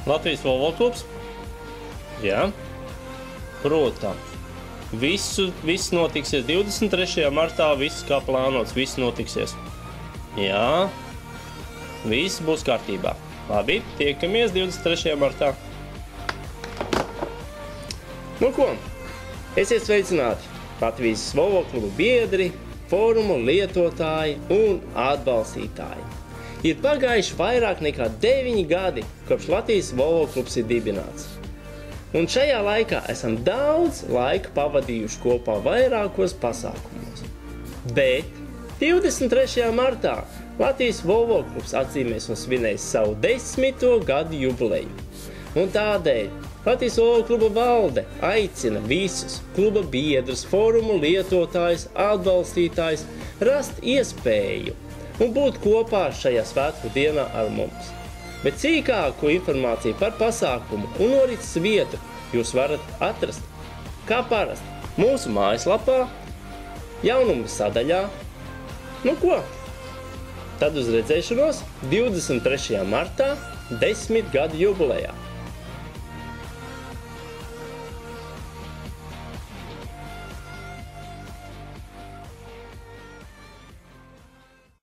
Latvijas Volvo klubs. Jā. Protams. Viss notiksies 23. martā, viss kā plānots, viss notiksies. Jā. Viss būs kārtībā. Labi, tiekamies 23. martā. Nu ko, esiet sveicināti Latvijas Volvo klubu biedri, fórumu lietotāji un atbalstītāji. Ir pagājuši vairāk nekā 9 gadi, kopš Latvijas Volvo klubs ir dibināts. Un šajā laikā esam daudz laika pavadījuši kopā vairākos pasākumos. Bet 23. martā Latvijas Volvo klubs atzīmēs un svinēs savu 10. gadu jubileju. Un tādēļ Latvijas Volvo kluba valde aicina visus kluba biedrus, fórumu lietotājus, atbalstītājus rast iespēju un būt kopā šajā svētku dienā ar mums. Bet sīkāku informāciju par pasākumu un norises vietu jūs varat atrast, kā parasti, mūsu mājaslapā, jaunumu sadaļā. Nu ko? Tad uz redzēšanos 23. martā 10 gadu jubilejā.